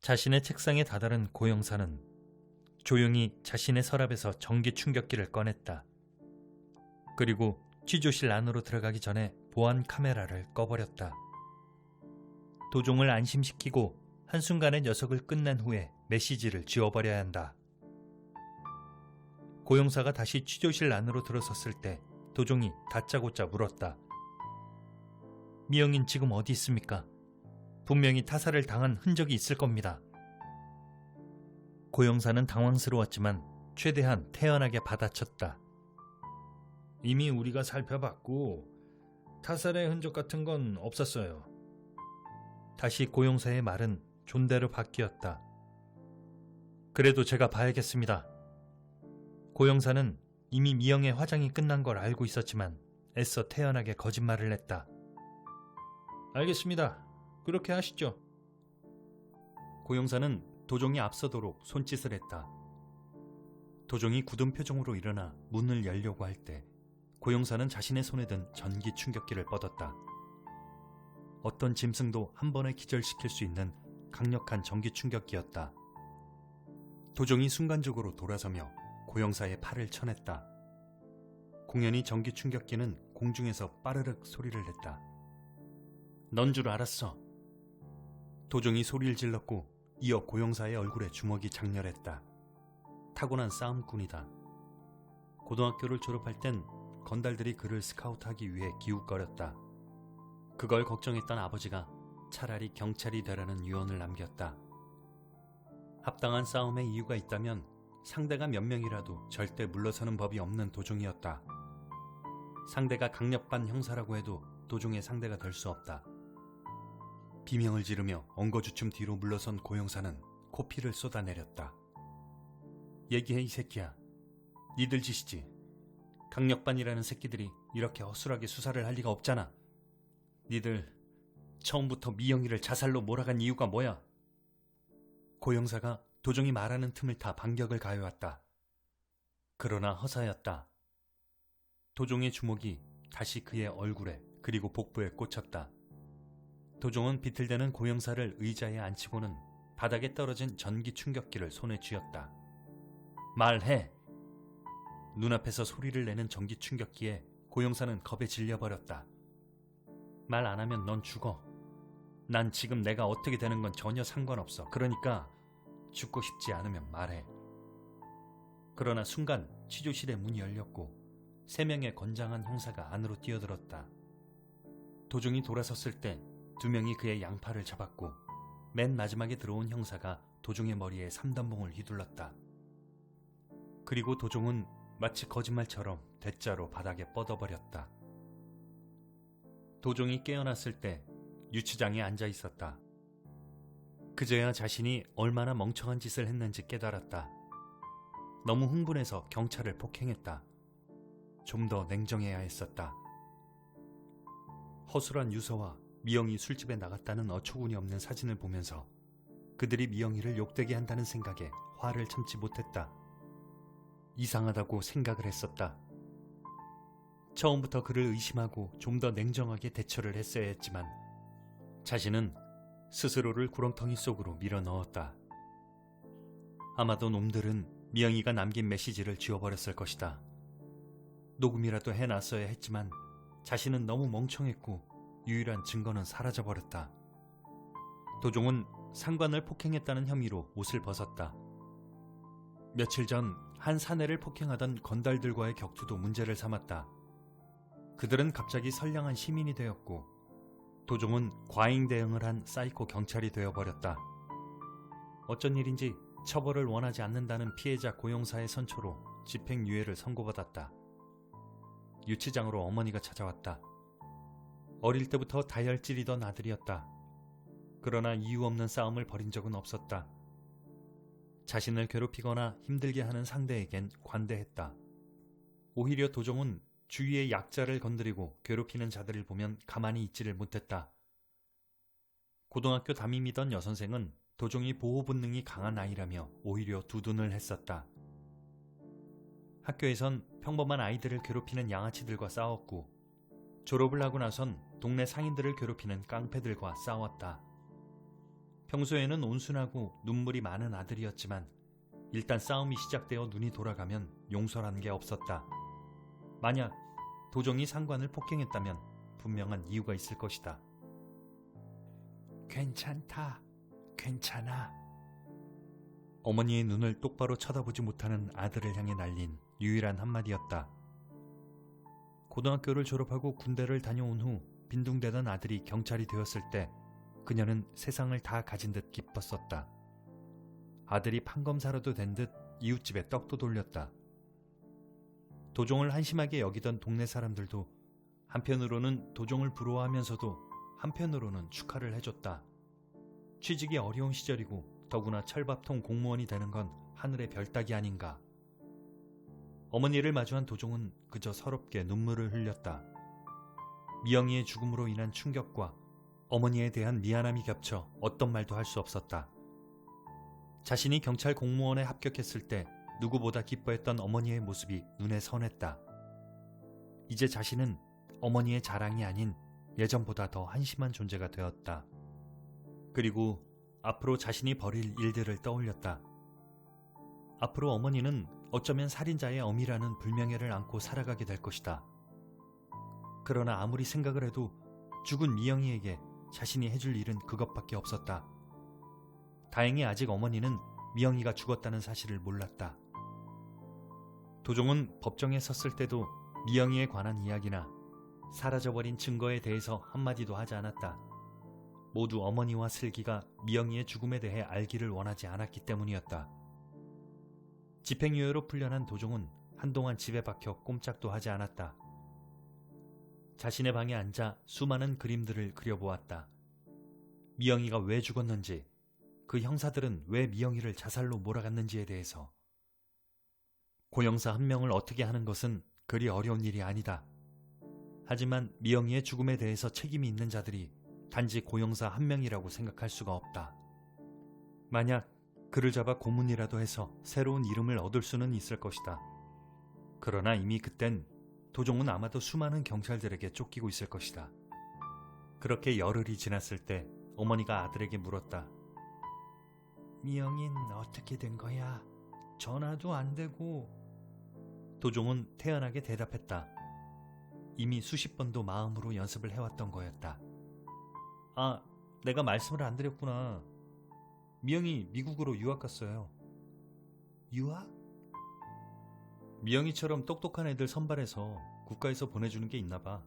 자신의 책상에 다다른 고 형사는 조용히 자신의 서랍에서 전기 충격기를 꺼냈다. 그리고 취조실 안으로 들어가기 전에 보안 카메라를 꺼버렸다. 도종을 안심시키고 한순간의 녀석을 끝낸 후에 메시지를 지워버려야 한다. 고 형사가 다시 취조실 안으로 들어섰을 때 도종이 다짜고짜 물었다. 미영인 지금 어디 있습니까? 분명히 타살을 당한 흔적이 있을 겁니다. 고 형사는 당황스러웠지만 최대한 태연하게 받아쳤다. 이미 우리가 살펴봤고 타살의 흔적 같은 건 없었어요. 다시 고 형사의 말은 존대로 바뀌었다. 그래도 제가 봐야겠습니다. 고 형사는 이미 미영의 화장이 끝난 걸 알고 있었지만 애써 태연하게 거짓말을 했다. 알겠습니다. 그렇게 하시죠. 고 형사는 도종이 앞서도록 손짓을 했다. 도종이 굳은 표정으로 일어나 문을 열려고 할 때 고 형사는 자신의 손에 든 전기 충격기를 뻗었다. 어떤 짐승도 한 번에 기절시킬 수 있는 강력한 전기 충격기였다. 도종이 순간적으로 돌아서며 고 형사의 팔을 쳐냈다. 공연히 전기 충격기는 공중에서 빠르륵 소리를 냈다. 넌 줄 알았어. 도종이 소리를 질렀고 이어 고 형사의 얼굴에 주먹이 장렬했다. 타고난 싸움꾼이다. 고등학교를 졸업할 땐 건달들이 그를 스카우트하기 위해 기웃거렸다. 그걸 걱정했던 아버지가 차라리 경찰이 되라는 유언을 남겼다. 합당한 싸움의 이유가 있다면 상대가 몇 명이라도 절대 물러서는 법이 없는 도종이었다. 상대가 강력반 형사라고 해도 도종의 상대가 될 수 없다. 비명을 지르며 엉거주춤 뒤로 물러선 고 형사는 코피를 쏟아내렸다. 얘기해 이 새끼야. 니들 짓이지. 강력반이라는 새끼들이 이렇게 허술하게 수사를 할 리가 없잖아. 니들 처음부터 미영이를 자살로 몰아간 이유가 뭐야? 고 형사가 도종이 말하는 틈을 타 반격을 가해왔다. 그러나 허사였다. 도종의 주먹이 다시 그의 얼굴에 그리고 복부에 꽂혔다. 도종은 비틀대는 고 형사를 의자에 앉히고는 바닥에 떨어진 전기 충격기를 손에 쥐었다. 말해! 눈앞에서 소리를 내는 전기 충격기에 고 형사는 겁에 질려버렸다. 말 안 하면 넌 죽어. 난 지금 내가 어떻게 되는 건 전혀 상관없어. 그러니까 죽고 싶지 않으면 말해. 그러나 순간 취조실의 문이 열렸고 3명의 건장한 형사가 안으로 뛰어들었다. 도종이 돌아섰을 때 2명이 그의 양팔을 잡았고 맨 마지막에 들어온 형사가 도종의 머리에 3단봉을 휘둘렀다. 그리고 도종은 마치 거짓말처럼 대자로 바닥에 뻗어버렸다. 도종이 깨어났을 때 유치장에 앉아 있었다. 그제야 자신이 얼마나 멍청한 짓을 했는지 깨달았다. 너무 흥분해서 경찰을 폭행했다. 좀 더 냉정해야 했었다. 허술한 유서와 미영이 술집에 나갔다는 어처구니 없는 사진을 보면서 그들이 미영이를 욕되게 한다는 생각에 화를 참지 못했다. 이상하다고 생각을 했었다. 처음부터 그를 의심하고 좀 더 냉정하게 대처를 했어야 했지만 자신은 스스로를 구렁텅이 속으로 밀어넣었다. 아마도 놈들은 미영이가 남긴 메시지를 지워버렸을 것이다. 녹음이라도 해놨어야 했지만 자신은 너무 멍청했고 유일한 증거는 사라져버렸다. 도종은 상관을 폭행했다는 혐의로 옷을 벗었다. 며칠 전 한 사내를 폭행하던 건달들과의 격투도 문제를 삼았다. 그들은 갑자기 선량한 시민이 되었고 도종은 과잉 대응을 한 사이코 경찰이 되어버렸다. 어쩐 일인지 처벌을 원하지 않는다는 피해자 고 형사의 선처로 집행유예를 선고받았다. 유치장으로 어머니가 찾아왔다. 어릴 때부터 다혈질이던 아들이었다. 그러나 이유 없는 싸움을 벌인 적은 없었다. 자신을 괴롭히거나 힘들게 하는 상대에겐 관대했다. 오히려 도종은 주위의 약자를 건드리고 괴롭히는 자들을 보면 가만히 있지를 못했다. 고등학교 담임이던 여선생은 도종이 보호 본능이 강한 아이라며 오히려 두둔을 했었다. 학교에선 평범한 아이들을 괴롭히는 양아치들과 싸웠고 졸업을 하고 나선 동네 상인들을 괴롭히는 깡패들과 싸웠다. 평소에는 온순하고 눈물이 많은 아들이었지만 일단 싸움이 시작되어 눈이 돌아가면 용서란 게 없었다. 만약 도종이 상관을 폭행했다면 분명한 이유가 있을 것이다. 괜찮다. 괜찮아. 어머니의 눈을 똑바로 쳐다보지 못하는 아들을 향해 날린 유일한 한마디였다. 고등학교를 졸업하고 군대를 다녀온 후 빈둥대던 아들이 경찰이 되었을 때 그녀는 세상을 다 가진 듯 기뻤었다. 아들이 판검사라도 된 듯 이웃집에 떡도 돌렸다. 도종을 한심하게 여기던 동네 사람들도 한편으로는 도종을 부러워하면서도 한편으로는 축하를 해줬다. 취직이 어려운 시절이고 더구나 철밥통 공무원이 되는 건 하늘의 별 따기 아닌가. 어머니를 마주한 도종은 그저 서럽게 눈물을 흘렸다. 미영이의 죽음으로 인한 충격과 어머니에 대한 미안함이 겹쳐 어떤 말도 할 수 없었다. 자신이 경찰 공무원에 합격했을 때 누구보다 기뻐했던 어머니의 모습이 눈에 선했다. 이제 자신은 어머니의 자랑이 아닌 예전보다 더 한심한 존재가 되었다. 그리고 앞으로 자신이 벌일 일들을 떠올렸다. 앞으로 어머니는 어쩌면 살인자의 어미라는 불명예를 안고 살아가게 될 것이다. 그러나 아무리 생각을 해도 죽은 미영이에게 자신이 해줄 일은 그것밖에 없었다. 다행히 아직 어머니는 미영이가 죽었다는 사실을 몰랐다. 도종은 법정에 섰을 때도 미영이에 관한 이야기나 사라져버린 증거에 대해서 한마디도 하지 않았다. 모두 어머니와 슬기가 미영이의 죽음에 대해 알기를 원하지 않았기 때문이었다. 집행유예로 풀려난 도종은 한동안 집에 박혀 꼼짝도 하지 않았다. 자신의 방에 앉아 수많은 그림들을 그려보았다. 미영이가 왜 죽었는지, 그 형사들은 왜 미영이를 자살로 몰아갔는지에 대해서. 고형사 한 명을 어떻게 하는 것은 그리 어려운 일이 아니다. 하지만 미영이의 죽음에 대해서 책임이 있는 자들이 단지 고형사 한 명이라고 생각할 수가 없다. 만약 그를 잡아 고문이라도 해서 새로운 이름을 얻을 수는 있을 것이다. 그러나 이미 그땐 도종은 아마도 수많은 경찰들에게 쫓기고 있을 것이다. 그렇게 열흘이 지났을 때 어머니가 아들에게 물었다. 미영인 어떻게 된 거야? 전화도 안 되고. 도종은 태연하게 대답했다. 이미 수십 번도 마음으로 연습을 해왔던 거였다. 아, 내가 말씀을 안 드렸구나. 미영이 미국으로 유학 갔어요. 유학? 미영이처럼 똑똑한 애들 선발해서 국가에서 보내주는 게 있나 봐.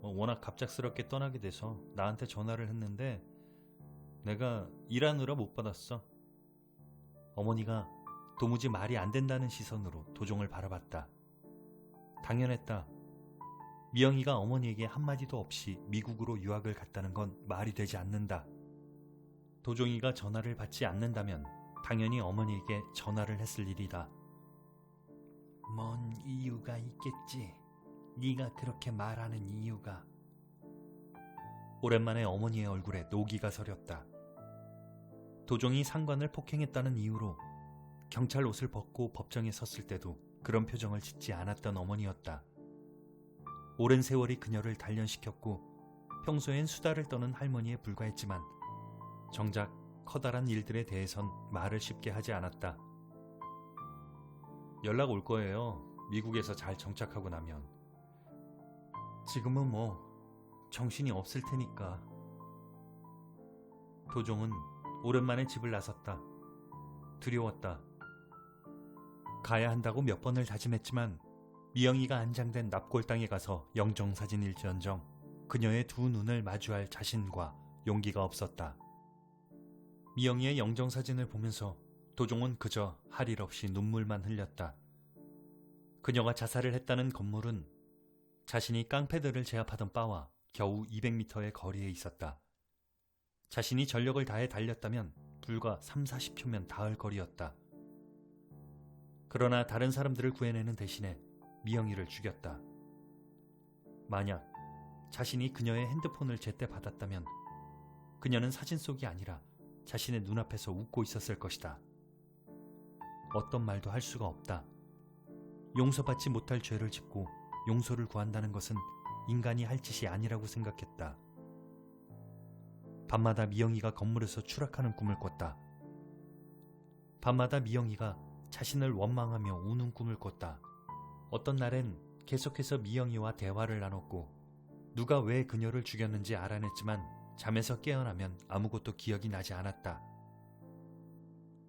워낙 갑작스럽게 떠나게 돼서 나한테 전화를 했는데 내가 일하느라 못 받았어. 어머니가 도무지 말이 안 된다는 시선으로 도종을 바라봤다. 당연했다. 미영이가 어머니에게 한마디도 없이 미국으로 유학을 갔다는 건 말이 되지 않는다. 도종이가 전화를 받지 않는다면 당연히 어머니에게 전화를 했을 일이다. 뭔 이유가 있겠지. 네가 그렇게 말하는 이유가. 오랜만에 어머니의 얼굴에 노기가 서렸다. 도종이 상관을 폭행했다는 이유로 경찰 옷을 벗고 법정에 섰을 때도 그런 표정을 짓지 않았던 어머니였다. 오랜 세월이 그녀를 단련시켰고 평소엔 수다를 떠는 할머니에 불과했지만 정작 커다란 일들에 대해선 말을 쉽게 하지 않았다. 연락 올 거예요. 미국에서 잘 정착하고 나면. 지금은 뭐 정신이 없을 테니까. 도종은 오랜만에 집을 나섰다. 두려웠다. 가야 한다고 몇 번을 다짐했지만 미영이가 안장된 납골당에 가서 영정사진일지언정 그녀의 두 눈을 마주할 자신과 용기가 없었다. 미영이의 영정사진을 보면서 도종은 그저 할 일 없이 눈물만 흘렸다. 그녀가 자살을 했다는 건물은 자신이 깡패들을 제압하던 바와 겨우 200m의 거리에 있었다. 자신이 전력을 다해 달렸다면 불과 30-40초면 닿을 거리였다. 그러나 다른 사람들을 구해내는 대신에 미영이를 죽였다. 만약 자신이 그녀의 핸드폰을 제때 받았다면 그녀는 사진 속이 아니라 자신의 눈앞에서 웃고 있었을 것이다. 어떤 말도 할 수가 없다. 용서받지 못할 죄를 짓고 용서를 구한다는 것은 인간이 할 짓이 아니라고 생각했다. 밤마다 미영이가 건물에서 추락하는 꿈을 꿨다. 밤마다 미영이가 자신을 원망하며 우는 꿈을 꿨다. 어떤 날엔 계속해서 미영이와 대화를 나눴고 누가 왜 그녀를 죽였는지 알아냈지만 잠에서 깨어나면 아무것도 기억이 나지 않았다.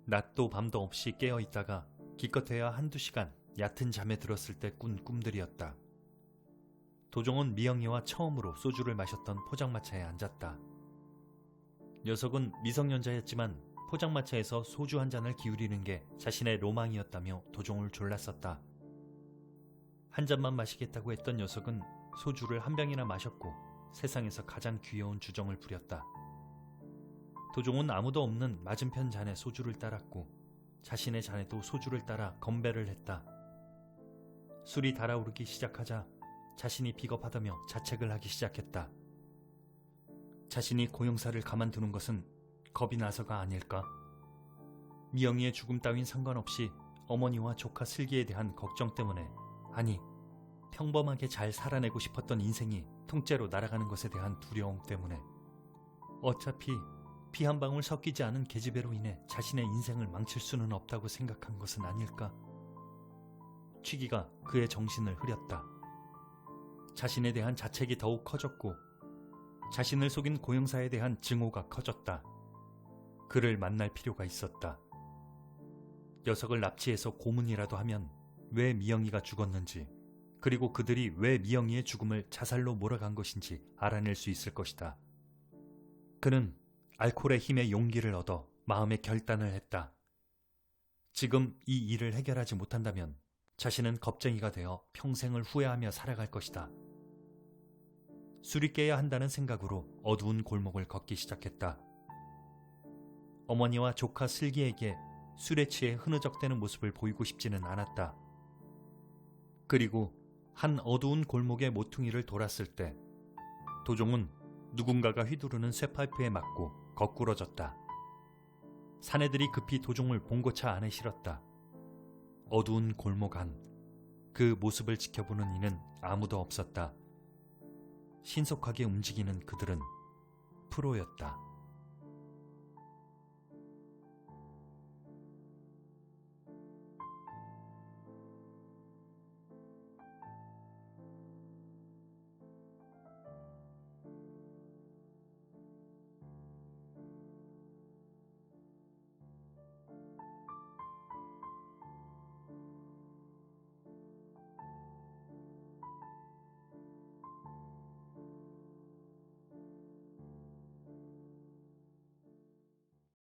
낮도 밤도 없이 깨어있다가 기껏해야 한두 시간 얕은 잠에 들었을 때 꾼 꿈들이었다. 도종은 미영이와 처음으로 소주를 마셨던 포장마차에 앉았다. 녀석은 미성년자였지만 포장마차에서 소주 한 잔을 기울이는 게 자신의 로망이었다며 도종을 졸랐었다. 한 잔만 마시겠다고 했던 녀석은 소주를 한 병이나 마셨고 세상에서 가장 귀여운 주정을 부렸다. 도종은 아무도 없는 맞은편 잔에 소주를 따랐고 자신의 잔에도 소주를 따라 건배를 했다. 술이 달아오르기 시작하자 자신이 비겁하다며 자책을 하기 시작했다. 자신이 고용사를 가만두는 것은 겁이 나서가 아닐까? 미영이의 죽음 따윈 상관없이 어머니와 조카 슬기에 대한 걱정 때문에, 아니 평범하게 잘 살아내고 싶었던 인생이 통째로 날아가는 것에 대한 두려움 때문에, 어차피 피 한 방울 섞이지 않은 계집애로 인해 자신의 인생을 망칠 수는 없다고 생각한 것은 아닐까? 취기가 그의 정신을 흐렸다. 자신에 대한 자책이 더욱 커졌고 자신을 속인 고용사에 대한 증오가 커졌다. 그를 만날 필요가 있었다. 녀석을 납치해서 고문이라도 하면 왜 미영이가 죽었는지, 그리고 그들이 왜 미영이의 죽음을 자살로 몰아간 것인지 알아낼 수 있을 것이다. 그는 알코올의 힘에 용기를 얻어 마음의 결단을 했다. 지금 이 일을 해결하지 못한다면 자신은 겁쟁이가 되어 평생을 후회하며 살아갈 것이다. 술이 깨야 한다는 생각으로 어두운 골목을 걷기 시작했다. 어머니와 조카 슬기에게 술에 취해 흐느적대는 모습을 보이고 싶지는 않았다. 그리고 한 어두운 골목의 모퉁이를 돌았을 때 도종은 누군가가 휘두르는 쇠파이프에 맞고 거꾸러졌다. 사내들이 급히 도종을 봉고차 안에 실었다. 어두운 골목 안, 그 모습을 지켜보는 이는 아무도 없었다. 신속하게 움직이는 그들은 프로였다.